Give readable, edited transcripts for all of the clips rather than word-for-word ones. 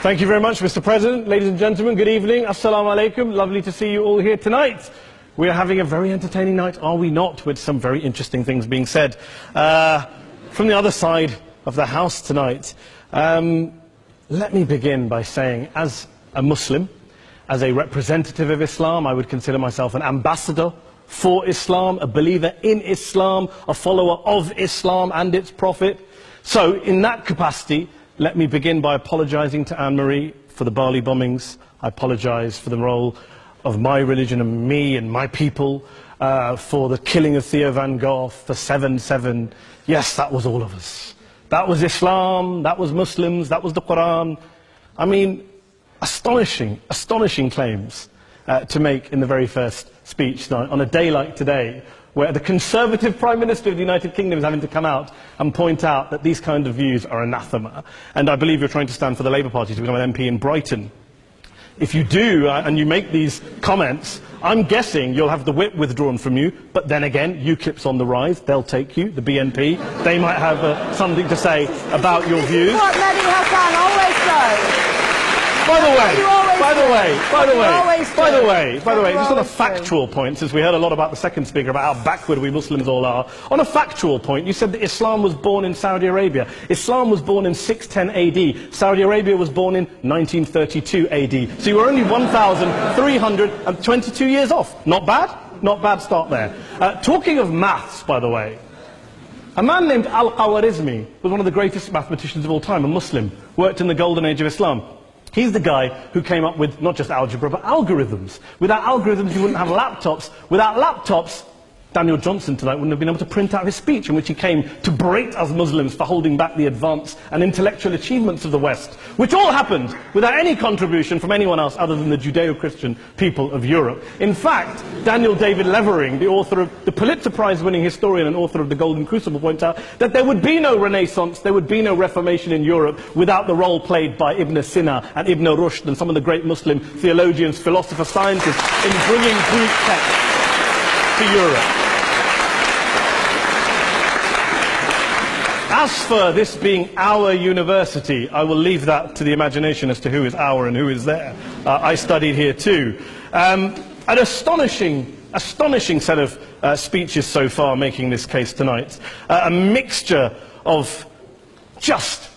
Thank you very much, Mr. President. Ladies and gentlemen, good evening. Assalamu alaikum. Lovely to see you all here tonight. We are having a very entertaining night, are we not, with some very interesting things being said from the other side of the house tonight. Let me begin by saying, as a Muslim, as a representative of Islam, I would consider myself an ambassador for Islam, a believer in Islam, a follower of Islam and its Prophet. So, in that capacity, let me begin by apologizing to Anne-Marie for the Bali bombings. I apologize for the role of my religion and me and my people, for the killing of Theo van Gogh, for 7/7. Yes, that was all of us. That was Islam, that was Muslims, that was the Quran. I mean, astonishing claims to make in the very first speech tonight, on a day like today, where the Conservative Prime Minister of the United Kingdom is having to come out and point out that these kind of views are anathema. And I believe you're trying to stand for the Labour Party to become an MP in Brighton. If you do, and you make these comments, I'm guessing you'll have the whip withdrawn from you, but then again, UKIP's on the rise, they'll take you, the BNP, they might have something to say about your views. What Mehdi Hasan always does. By the way, just on a factual point, since we heard a lot about the second speaker, about how backward we Muslims all are, on a factual point, you said that Islam was born in Saudi Arabia. Islam was born in 610 AD. Saudi Arabia was born in 1932 AD. So you were only 1,322 years off. Not bad? Not bad start there. Talking of maths, by the way, a man named Al-Khwarizmi was one of the greatest mathematicians of all time, a Muslim, worked in the golden age of Islam. He's the guy who came up with not just algebra, but algorithms. Without algorithms, you wouldn't have laptops. Without laptops, Daniel Johnson tonight wouldn't have been able to print out his speech in which he came to berate us Muslims for holding back the advance and intellectual achievements of the West, which all happened without any contribution from anyone else other than the Judeo-Christian people of Europe. In fact, Daniel David Levering, the author of the Pulitzer Prize-winning historian and author of The Golden Crucible, points out that there would be no Renaissance, there would be no Reformation in Europe without the role played by Ibn Sina and Ibn Rushd and some of the great Muslim theologians, philosophers, scientists in bringing Greek texts to Europe. As for this being our university, I will leave that to the imagination as to who is our and who is there. I studied here too. An astonishing set of speeches so far making this case tonight. A mixture of just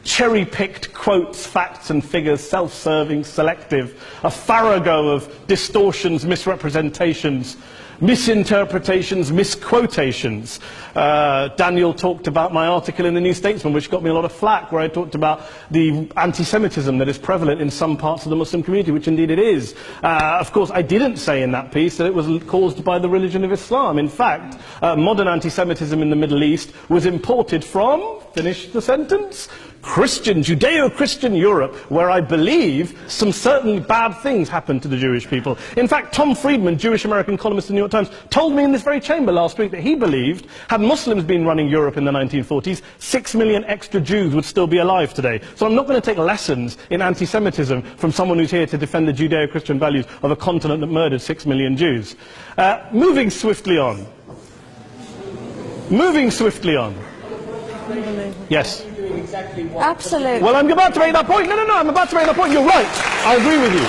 cherry-picked quotes, facts and figures, self-serving, selective, a farrago of distortions, misrepresentations, misinterpretations, misquotations. Daniel talked about my article in the New Statesman, which got me a lot of flack, where I talked about the anti-Semitism that is prevalent in some parts of the Muslim community, which indeed it is. Of course, I didn't say in that piece that it was caused by the religion of Islam. In fact, modern anti-Semitism in the Middle East was imported from, finish the sentence, Christian, Judeo-Christian Europe, where I believe some certainly bad things happened to the Jewish people. In fact, Tom Friedman, Jewish-American columnist in the New York Times, told me in this very chamber last week that he believed, had Muslims been running Europe in the 1940s, 6 million extra Jews would still be alive today. So I'm not going to take lessons in anti-Semitism from someone who's here to defend the Judeo-Christian values of a continent that murdered 6 million Jews. Moving swiftly on. Yes. Absolutely. Well, I'm about to make that point. No, I'm about to make that point. You're right. I agree with you.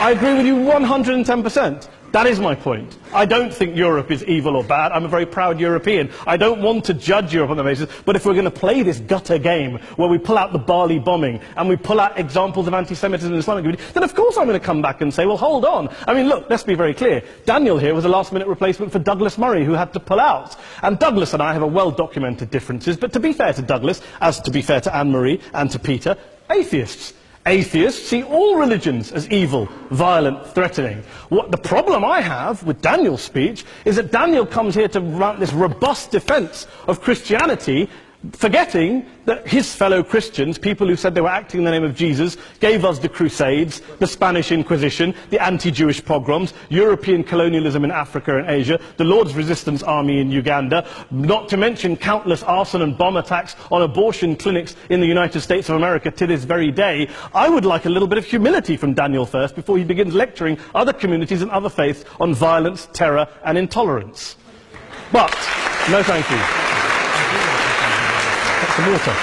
I agree with you 110%. That is my point. I don't think Europe is evil or bad. I'm a very proud European. I don't want to judge Europe on that basis, but if we're going to play this gutter game where we pull out the Bali bombing and we pull out examples of anti-Semitism in the Islamic community, then of course I'm going to come back and say, well, hold on. I mean, look, let's be very clear. Daniel here was a last-minute replacement for Douglas Murray, who had to pull out. And Douglas and I have a well-documented differences, but to be fair to Douglas, as to be fair to Anne-Marie and to Peter, atheists. Atheists see all religions as evil, violent, threatening. What the problem I have with Daniel's speech is that Daniel comes here to run this robust defense of Christianity, forgetting that his fellow Christians, people who said they were acting in the name of Jesus, gave us the Crusades, the Spanish Inquisition, the anti-Jewish pogroms, European colonialism in Africa and Asia, the Lord's Resistance Army in Uganda, not to mention countless arson and bomb attacks on abortion clinics in the United States of America to this very day. I would like a little bit of humility from Daniel first before he begins lecturing other communities and other faiths on violence, terror and intolerance. But, no thank you. Some water.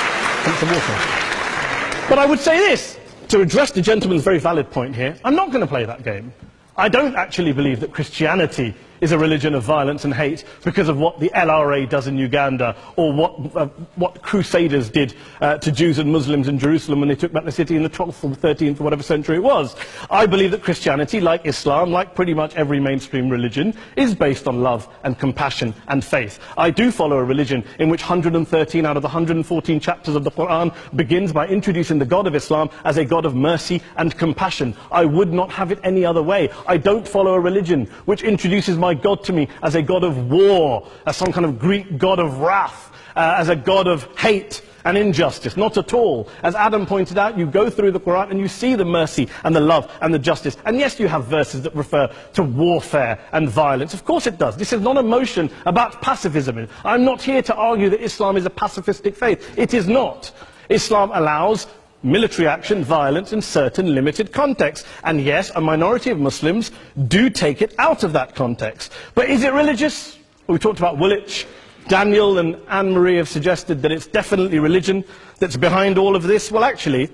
But I would say this, to address the gentleman's very valid point here, I'm not going to play that game. I don't actually believe that Christianity is a religion of violence and hate because of what the LRA does in Uganda or what Crusaders did to Jews and Muslims in Jerusalem when they took back the city in the 12th or 13th or whatever century it was. I believe that Christianity, like Islam, like pretty much every mainstream religion, is based on love and compassion and faith. I do follow a religion in which 113 out of the 114 chapters of the Quran begins by introducing the God of Islam as a God of mercy and compassion. I would not have it any other way. I don't follow a religion which introduces my God to me as a God of war, as some kind of Greek God of wrath, as a God of hate and injustice. Not at all. As Adam pointed out, you go through the Quran and you see the mercy and the love and the justice. And yes, you have verses that refer to warfare and violence. Of course it does. This is not a motion about pacifism. I'm not here to argue that Islam is a pacifistic faith. It is not. Islam allows military action, violence in certain limited contexts. And yes, a minority of Muslims do take it out of that context. But is it religious? We talked about Woolwich. Daniel and Anne-Marie have suggested that it's definitely religion that's behind all of this. Well, actually,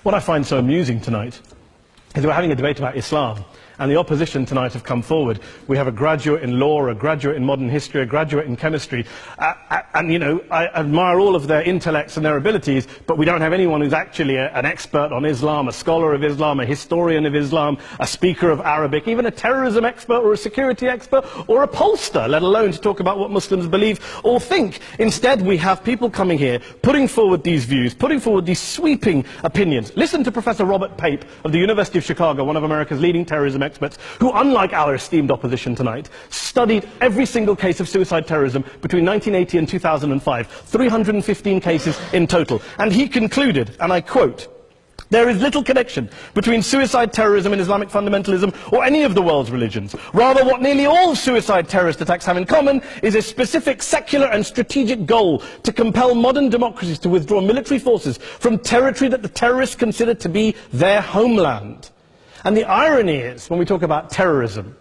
what I find so amusing tonight is we're having a debate about Islam. And the opposition tonight have come forward. We have a graduate in law, a graduate in modern history, a graduate in chemistry. And, you know, I admire all of their intellects and their abilities, but we don't have anyone who's actually an expert on Islam, a scholar of Islam, a historian of Islam, a speaker of Arabic, even a terrorism expert or a security expert or a pollster, let alone to talk about what Muslims believe or think. Instead, we have people coming here, putting forward these views, putting forward these sweeping opinions. Listen to Professor Robert Pape of the University of Chicago, one of America's leading terrorism experts, who, unlike our esteemed opposition tonight, studied every single case of suicide terrorism between 1980 and 2005, 315 cases in total. And he concluded, and I quote, "There is little connection between suicide terrorism and Islamic fundamentalism or any of the world's religions. Rather, what nearly all suicide terrorist attacks have in common is a specific secular and strategic goal to compel modern democracies to withdraw military forces from territory that the terrorists consider to be their homeland." And the irony is, when we talk about terrorism,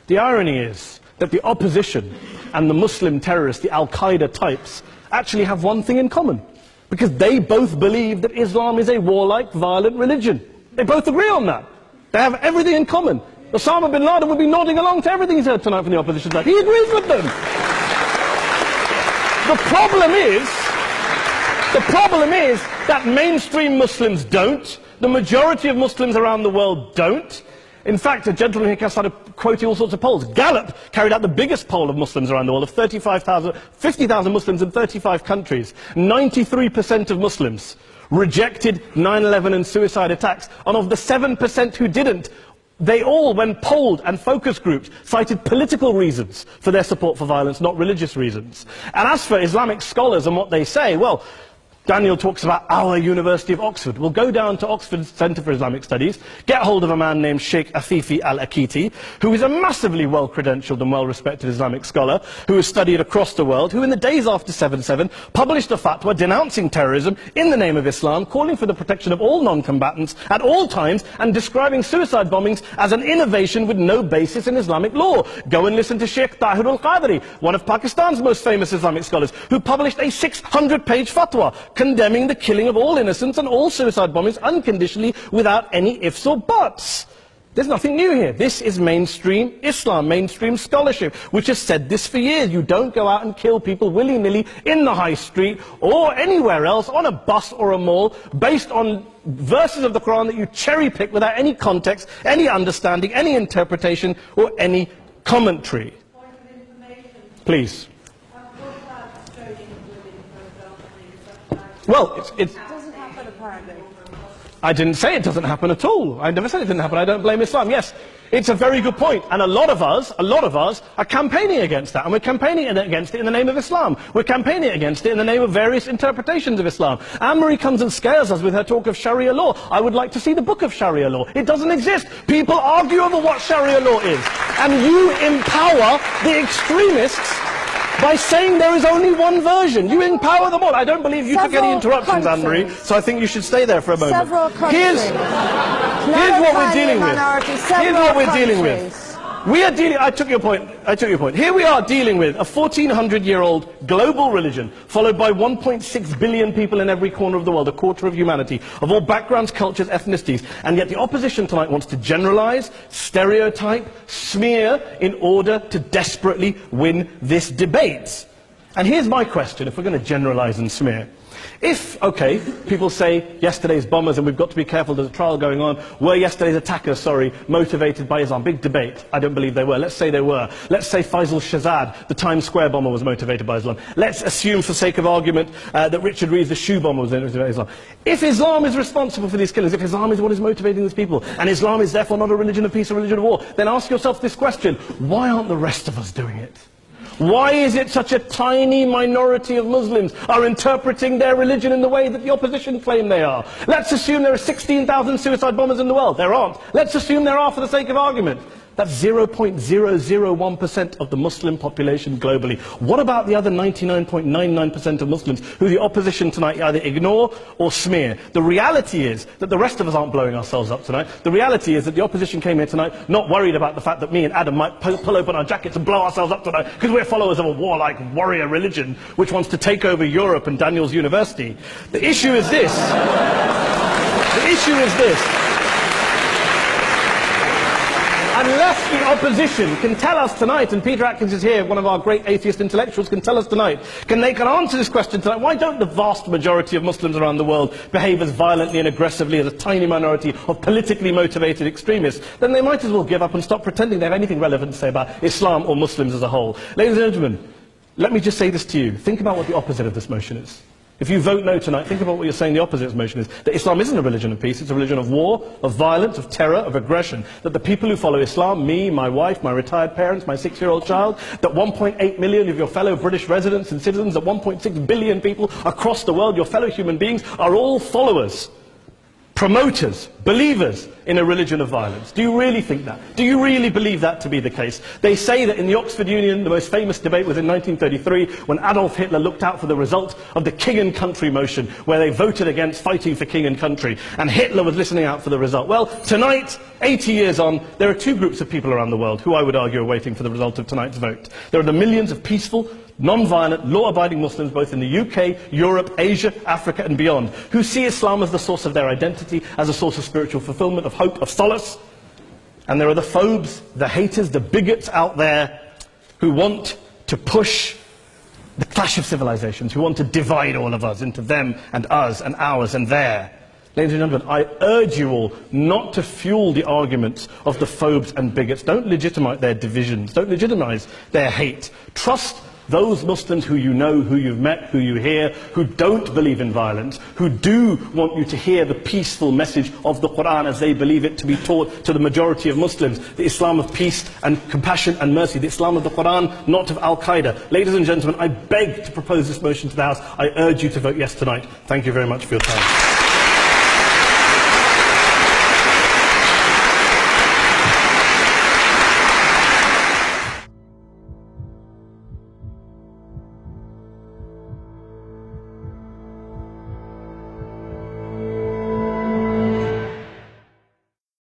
the irony is that the opposition and the Muslim terrorists, the Al-Qaeda types, actually have one thing in common. Because they both believe that Islam is a warlike, violent religion. They both agree on that. They have everything in common. Osama bin Laden would be nodding along to everything he's heard tonight from the opposition side. He agrees with them. The problem is that mainstream Muslims don't. The majority of Muslims around the world don't. In fact, a gentleman here started quoting all sorts of polls. Gallup carried out the biggest poll of Muslims around the world, of 50,000 Muslims in 35 countries. 93% of Muslims rejected 9/11 and suicide attacks. And of the 7% who didn't, they all, when polled and focus groups, cited political reasons for their support for violence, not religious reasons. And as for Islamic scholars and what they say, well, Daniel talks about our University of Oxford. We'll go down to Oxford Centre for Islamic Studies, get hold of a man named Sheikh Afifi al-Akiti, who is a massively well-credentialed and well-respected Islamic scholar, who has studied across the world, who in the days after 7/7 published a fatwa denouncing terrorism in the name of Islam, calling for the protection of all non-combatants at all times, and describing suicide bombings as an innovation with no basis in Islamic law. Go and listen to Sheikh Tahir al-Qadri, one of Pakistan's most famous Islamic scholars, who published a 600-page fatwa condemning the killing of all innocents and all suicide bombings unconditionally without any ifs or buts. There's nothing new here. This is mainstream Islam, mainstream scholarship, which has said this for years. You don't go out and kill people willy-nilly in the high street or anywhere else, on a bus or a mall, based on verses of the Quran that you cherry-pick without any context, any understanding, any interpretation, or any commentary. Point of information. Please. Well, it doesn't happen apparently. I didn't say it doesn't happen at all. I never said it didn't happen. I don't blame Islam. Yes, it's a very good point. And a lot of us are campaigning against that. And we're campaigning against it in the name of Islam. We're campaigning against it in the name of various interpretations of Islam. Anne-Marie comes and scares us with her talk of Sharia law. I would like to see the book of Sharia law. It doesn't exist. People argue over what Sharia law is. And you empower the extremists by saying there is only one version. You empower them all. I don't believe you took any interruptions, Anne-Marie, so I think you should stay there for a moment. Several countries. Here's what we're dealing with. Here's what we're dealing with. We are dealing, I took your point. Here we are dealing with a 1400-year-old global religion, followed by 1.6 billion people in every corner of the world, a quarter of humanity, of all backgrounds, cultures, ethnicities, and yet the opposition tonight wants to generalize, stereotype, smear, in order to desperately win this debate. And here's my question, if we're going to generalize and smear. If, okay, people say yesterday's bombers, and we've got to be careful, there's a trial going on, were yesterday's attackers, motivated by Islam? Big debate. I don't believe they were. Let's say they were. Let's say Faisal Shahzad, the Times Square bomber, was motivated by Islam. Let's assume, for sake of argument, that Richard Reeves, the shoe bomber, was motivated by Islam. If Islam is responsible for these killings, if Islam is what is motivating these people, and Islam is therefore not a religion of peace, a religion of war, then ask yourself this question: why aren't the rest of us doing it? Why is it such a tiny minority of Muslims are interpreting their religion in the way that the opposition claim they are? Let's assume there are 16,000 suicide bombers in the world. There aren't. Let's assume there are for the sake of argument. That's 0.001% of the Muslim population globally. What about the other 99.99% of Muslims who the opposition tonight either ignore or smear? The reality is that the rest of us aren't blowing ourselves up tonight. The reality is that the opposition came here tonight not worried about the fact that me and Adam might pull open our jackets and blow ourselves up tonight because we're followers of a warlike warrior religion which wants to take over Europe and Daniel's university. The issue is this. The issue is this. Unless the opposition can tell us tonight, and Peter Atkins is here, one of our great atheist intellectuals, can tell us tonight, can answer this question tonight: why don't the vast majority of Muslims around the world behave as violently and aggressively as a tiny minority of politically motivated extremists? Then they might as well give up and stop pretending they have anything relevant to say about Islam or Muslims as a whole. Ladies and gentlemen, let me just say this to you. Think about what the opposite of this motion is. If you vote no tonight, think about what you're saying the opposite of this motion is. That Islam isn't a religion of peace, it's a religion of war, of violence, of terror, of aggression. That the people who follow Islam, me, my wife, my retired parents, my 6-year-old child, that 1.8 million of your fellow British residents and citizens, that 1.6 billion people across the world, your fellow human beings, are all followers, promoters, believers in a religion of violence. Do you really think that? Do you really believe that to be the case? They say that in the Oxford Union, the most famous debate was in 1933, when Adolf Hitler looked out for the result of the King and Country motion, where they voted against fighting for King and Country, and Hitler was listening out for the result. Well, tonight, 80 years on, there are two groups of people around the world who I would argue are waiting for the result of tonight's vote. There are the millions of peaceful, non-violent, law-abiding Muslims, both in the UK, Europe, Asia, Africa and beyond, who see Islam as the source of their identity, as a source of spiritual fulfillment, of hope, of solace. And there are the phobes, the haters, the bigots out there who want to push the clash of civilizations, who want to divide all of us into them and us and ours and their. Ladies and gentlemen, I urge you all not to fuel the arguments of the phobes and bigots. Don't legitimize their divisions. Don't legitimize their hate. Trust those Muslims who you know, who you've met, who you hear, who don't believe in violence, who do want you to hear the peaceful message of the Quran as they believe it to be taught to the majority of Muslims, the Islam of peace and compassion and mercy, the Islam of the Quran, not of Al-Qaeda. Ladies and gentlemen, I beg to propose this motion to the House. I urge you to vote yes tonight. Thank you very much for your time.